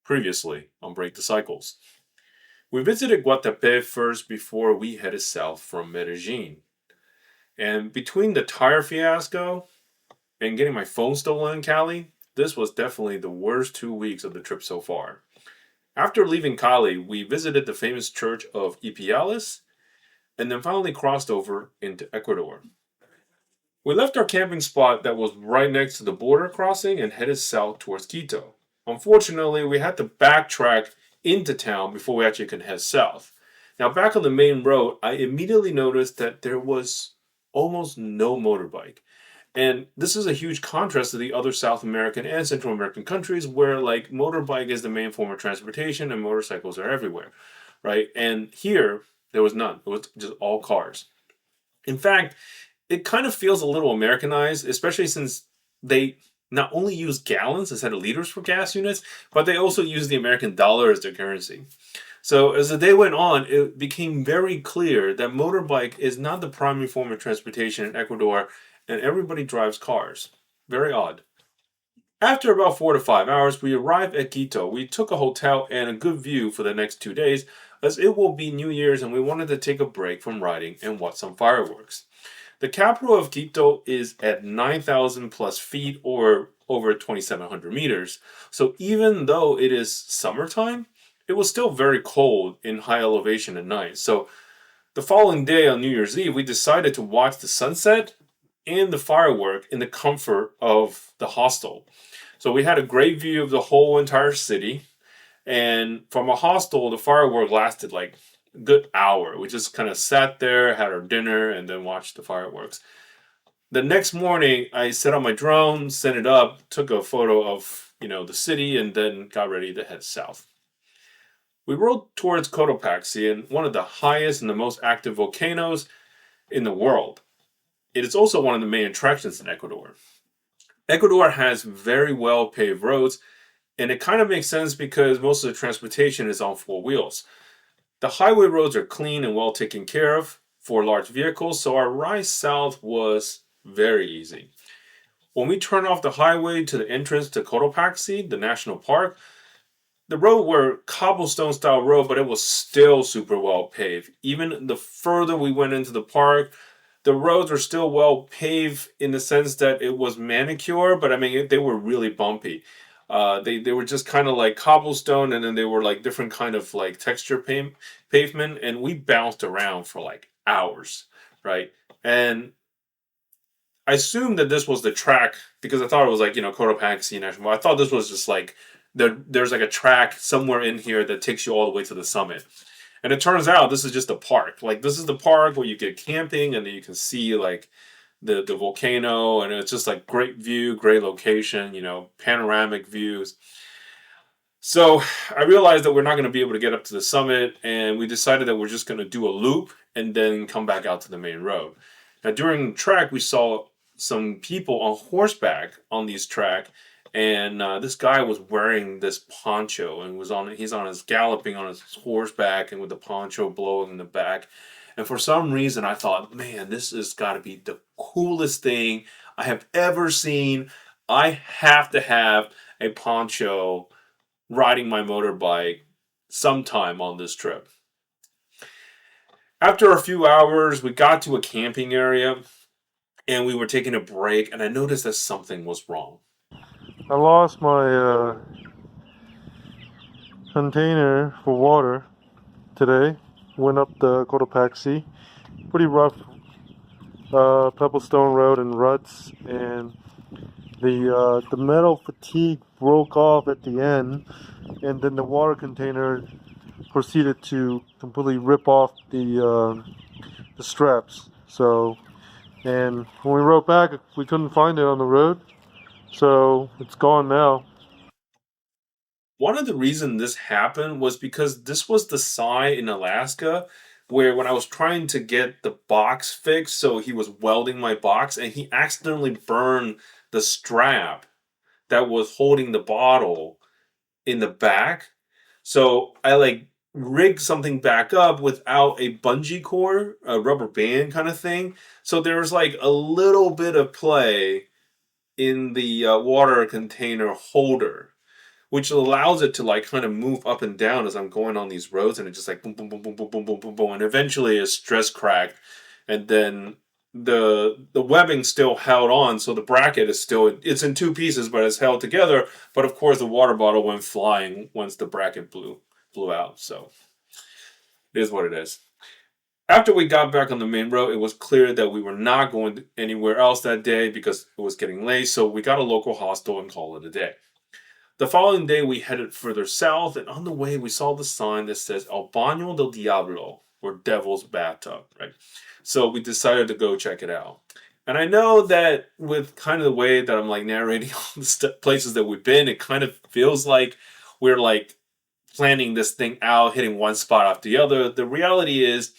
Previously on Break the Cycles. We visited Guatapé first before we headed south from Medellin. And between the tire fiasco and getting my phone stolen in Cali, this was definitely the worst 2 weeks of the trip so far. After leaving Cali, we visited the famous church of Ipiales and then finally crossed over into Ecuador. We left our camping spot that was right next to the border crossing and headed south towards Quito. Unfortunately, we had to backtrack into town before we actually could head south. Now, back on the main road, I immediately noticed that there was almost no motorbike. And this is a huge contrast to the other South American and Central American countries where, like, motorbike is the main form of transportation and motorcycles are everywhere, right? And here, there was none. It was just all cars. In fact, it kind of feels a little Americanized, especially since they not only use gallons instead of liters for gas units, but they also use the American dollar as their currency. So as the day went on, it became very clear that motorbike is not the primary form of transportation in Ecuador, and everybody drives cars. Very odd. After about 4 to 5 hours, we arrived at Quito. We took a hotel and a good view for the next 2 days, as it will be New Year's and we wanted to take a break from riding and watch some fireworks. The capital of Quito is at 9,000 plus feet or over 2,700 meters. So even though it is summertime, it was still very cold in high elevation at night. So the following day on New Year's Eve, we decided to watch the sunset and the firework in the comfort of the hostel. So we had a great view of the whole entire city. And from a hostel, the firework lasted like a good hour. We just kind of sat there, had our dinner, and then watched the fireworks. The next morning, I set up my drone, sent it up, took a photo of the city, and then got ready to head south. We rode towards Cotopaxi, and one of the highest and the most active volcanoes in the world. It is also one of the main attractions in Ecuador. Ecuador has very well paved roads, and it kind of makes sense because most of the transportation is on four wheels. The highway roads are clean and well taken care of for large vehicles, so our ride south was very easy. When we turned off the highway to the entrance to Cotopaxi, the national park, the road were cobblestone style road, but it was still super well paved. Even the further we went into the park, the roads were still well paved in the sense that it was manicured, but I mean they were really bumpy. They were just kind of like cobblestone, and then they were like different kind of like texture pavement, and we bounced around for like hours, right? And I assumed that this was the track because I thought it was like Cotopaxi National. I thought this was just like there's like a track somewhere in here that takes you all the way to the summit. And it turns out this is just a park. Like this is the park where you get camping and then you can see like the volcano, and it's just like great view, great location, panoramic views. So I realized that we're not going to be able to get up to the summit, and we decided that we're just going to do a loop and then come back out to the main road. Now during the track, we saw some people on horseback on these track, and this guy was wearing this poncho and he's on his galloping on his horseback and with the poncho blowing in the back. And for some reason, I thought, man, this has got to be the coolest thing I have ever seen. I have to have a poncho riding my motorbike sometime on this trip. After a few hours, we got to a camping area and we were taking a break, and I noticed that something was wrong. I lost my container for water today. Went up the Cotopaxi. Pretty rough pebblestone road and ruts, and the metal fatigue broke off at the end, and then the water container proceeded to completely rip off the straps. So, and when we rode back, we couldn't find it on the road, so it's gone now. One of the reasons this happened was because this was the side in Alaska where when I was trying to get the box fixed, so he was welding my box and he accidentally burned the strap that was holding the bottle in the back. So I like rigged something back up without a bungee cord, a rubber band kind of thing. So there was like a little bit of play in the water container holder, which allows it to like kind of move up and down as I'm going on these roads, and it just like boom, boom, boom, boom, boom, boom, boom, boom, boom, and eventually a stress cracked, and then the webbing still held on, so the bracket is still it's in two pieces, but it's held together. But of course, the water bottle went flying once the bracket blew out. So it is what it is. After we got back on the main road, it was clear that we were not going anywhere else that day because it was getting late. So we got a local hostel and called it a day. The following day, we headed further south, and on the way, we saw the sign that says El Baño del Diablo, or Devil's Bathtub, right? So we decided to go check it out. And I know that with kind of the way that I'm like narrating all the places that we've been, it kind of feels like we're like planning this thing out, hitting one spot after the other. The reality is,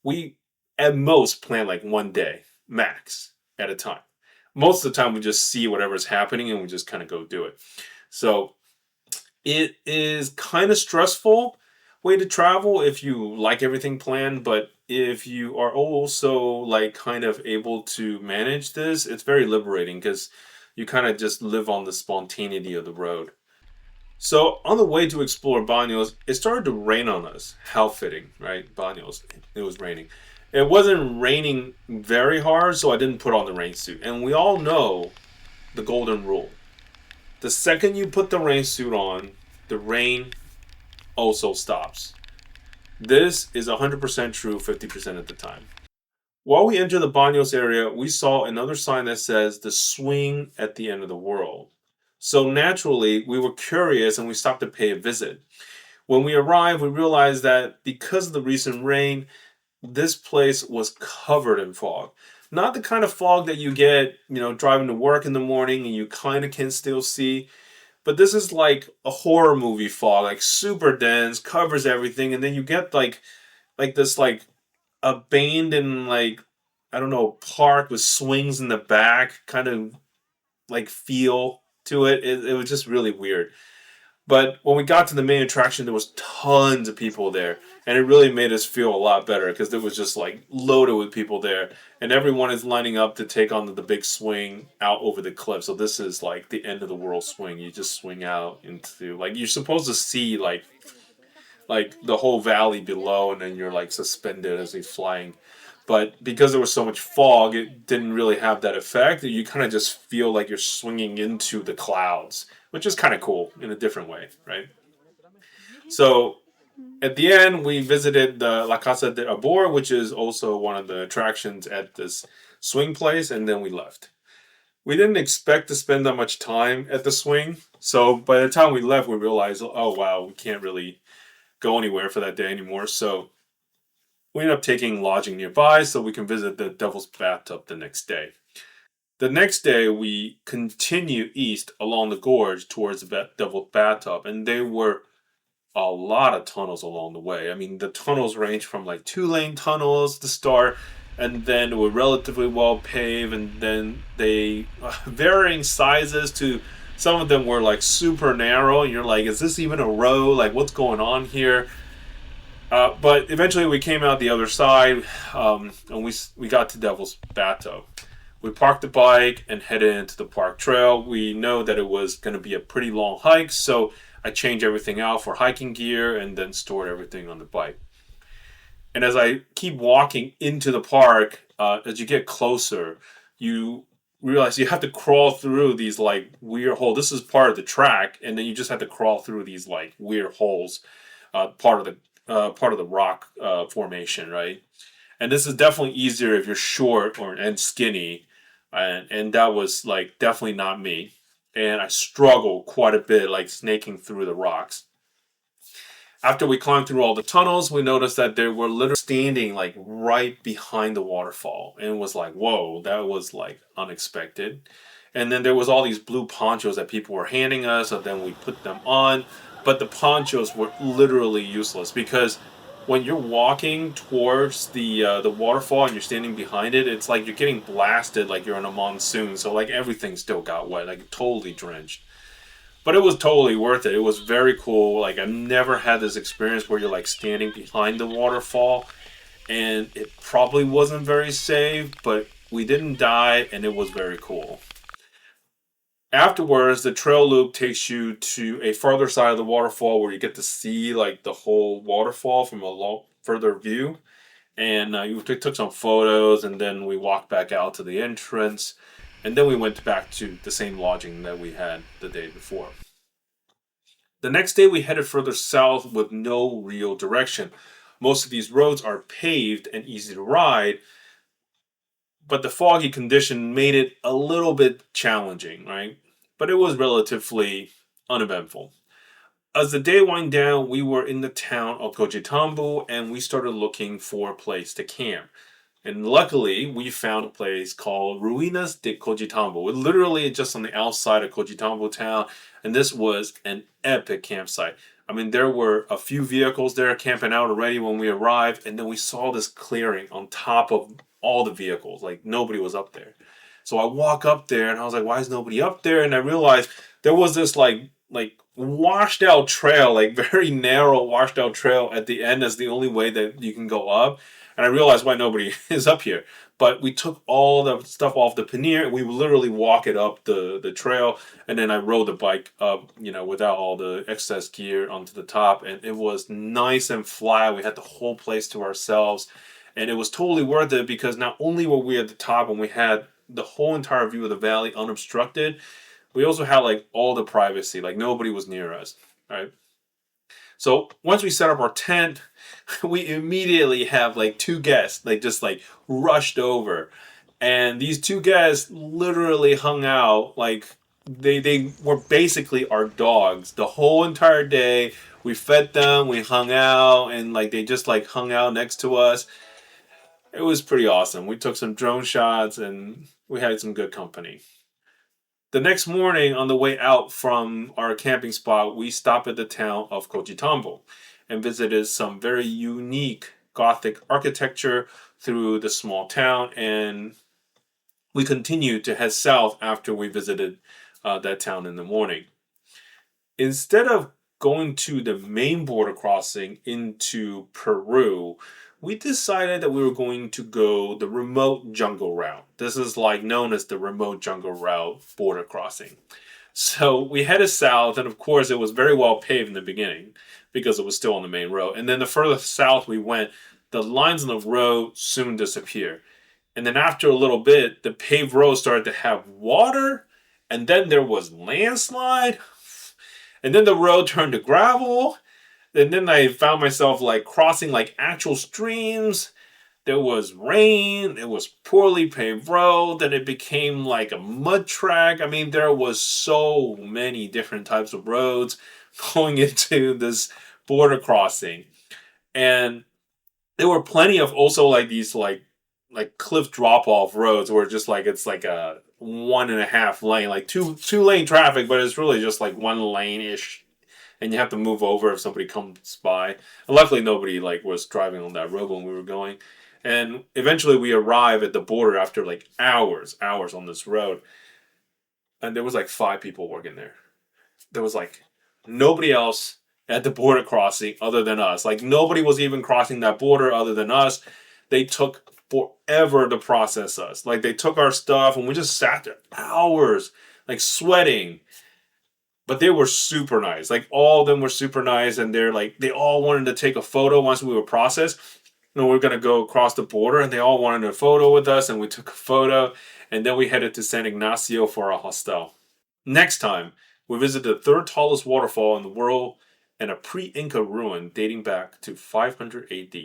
we at most plan like one day, max, at a time. Most of the time, we just see whatever's happening and we just kind of go do it. So it is kind of stressful way to travel if you like everything planned, but if you are also like kind of able to manage this, it's very liberating because you kind of just live on the spontaneity of the road. So on the way to explore Banos, it started to rain on us. How fitting, right? Banos, it was raining. It wasn't raining very hard, so I didn't put on the rain suit. And we all know the golden rule: the second you put the rain suit on, the rain also stops. This is 100% true 50% of the time. While we entered the Banos area, we saw another sign that says the swing at the end of the world. So naturally, we were curious and we stopped to pay a visit. When we arrived, we realized that because of the recent rain, this place was covered in fog. Not the kind of fog that you get, driving to work in the morning and you kind of can still see. But this is like a horror movie fog, like super dense, covers everything, and then you get like this like abandoned like I don't know park with swings in the back, kind of like feel to it. It was just really weird. But when we got to the main attraction, there was tons of people there, and it really made us feel a lot better because it was just like loaded with people there, and everyone is lining up to take on the big swing out over the cliff. So this is like the end of the world swing. You just swing out into like you're supposed to see like the whole valley below, and then you're like suspended as you're flying. But because there was so much fog, it didn't really have that effect. You kind of just feel like you're swinging into the clouds, which is kind of cool in a different way, right? So at the end, we visited the La Casa de Arbor, which is also one of the attractions at this swing place, and then we left. We didn't expect to spend that much time at the swing, so by the time we left, we realized, oh wow, we can't really go anywhere for that day anymore. So we ended up taking lodging nearby so we can visit the Devil's Bathtub the next day. The next day, we continue east along the gorge towards the Devil's Bathtub, and there were a lot of tunnels along the way. I mean, the tunnels range from like 2-lane tunnels to start, and then were relatively well paved, and then they varying sizes to some of them were like super narrow, and you're like, is this even a road? Like, what's going on here? But eventually, we came out the other side, and we got to Devil's Bathtub. We parked the bike and headed into the park trail. We know that it was going to be a pretty long hike, so I changed everything out for hiking gear and then stored everything on the bike. And as I keep walking into the park, as you get closer, you realize you have to crawl through these like weird holes. This is part of the track, and then you just have to crawl through these like weird holes, part of the rock formation, right? And this is definitely easier if you're short and skinny, and that was like definitely not me. And I struggled quite a bit, like snaking through the rocks. After we climbed through all the tunnels, we noticed that they were literally standing like right behind the waterfall, and it was like, whoa, that was like unexpected. And then there was all these blue ponchos that people were handing us, and then we put them on. But the ponchos were literally useless because when you're walking towards the waterfall and you're standing behind it, it's like you're getting blasted like you're in a monsoon. So like everything still got wet, like totally drenched. But it was totally worth it. It was very cool. Like I've never had this experience where you're like standing behind the waterfall, and it probably wasn't very safe, but we didn't die, and it was very cool. Afterwards, the trail loop takes you to a farther side of the waterfall where you get to see like the whole waterfall from a further view. And we took some photos, and then we walked back out to the entrance, and then we went back to the same lodging that we had the day before. The next day, we headed further south with no real direction. Most of these roads are paved and easy to ride, but the foggy condition made it a little bit challenging, right? But it was relatively uneventful. As the day wound down, we were in the town of Cochitambo and we started looking for a place to camp. And luckily, we found a place called Ruinas de Cochitambo. It literally just on the outside of Cochitambo town, and this was an epic campsite. I mean, there were a few vehicles there camping out already when we arrived, and then we saw this clearing on top of all the vehicles. Like nobody was up there. So I walk up there, and I was like, "Why is nobody up there?" And I realized there was this like washed out trail, like very narrow washed out trail at the end. That's the only way that you can go up, and I realized why nobody is up here. But we took all the stuff off the pannier and we would literally walk it up the trail. And then I rode the bike up, without all the excess gear onto the top. And it was nice and flat. We had the whole place to ourselves. And it was totally worth it because not only were we at the top and we had the whole entire view of the valley unobstructed, we also had like all the privacy. Like nobody was near us. Right. So once we set up our tent, we immediately have like two guests, like just like rushed over. And these two guests literally hung out like they were basically our dogs the whole entire day. We fed them, we hung out, and like they just like hung out next to us. It was pretty awesome. We took some drone shots and we had some good company. The next morning, on the way out from our camping spot, we stopped at the town of Cochitambo and visited some very unique Gothic architecture through the small town. And we continued to head south after we visited that town in the morning. Instead of going to the main border crossing into Peru, we decided that we were going to go the remote jungle route. This is like known as the remote jungle route border crossing. So we headed south, and of course, it was very well paved in the beginning because it was still on the main road. And then the further south we went, the lines on the road soon disappeared. And then after a little bit, the paved road started to have water, and then there was landslide, and then the road turned to gravel, and then I found myself like crossing like actual streams. There was rain, it was poorly paved road, then it became like a mud track. I mean, there was so many different types of roads going into this border crossing. And there were plenty of also like these like cliff drop off roads where just like it's like a 1.5 lane, like two lane traffic, but it's really just like 1 lane ish, and you have to move over if somebody comes by. And luckily, nobody like was driving on that road when we were going. And eventually, we arrive at the border after like hours on this road, and there was like 5 people working there. There was like nobody else at the border crossing other than us. Like nobody was even crossing that border other than us. They took forever to process us. Like they took our stuff and we just sat there hours, like sweating. But they were super nice. Like all of them were super nice, and they're like they all wanted to take a photo once we were processed. And we were gonna go across the border, and they all wanted a photo with us, and we took a photo, and then we headed to San Ignacio for our hostel. Next time, we visit the third tallest waterfall in the world and a pre-Inca ruin dating back to 500 AD.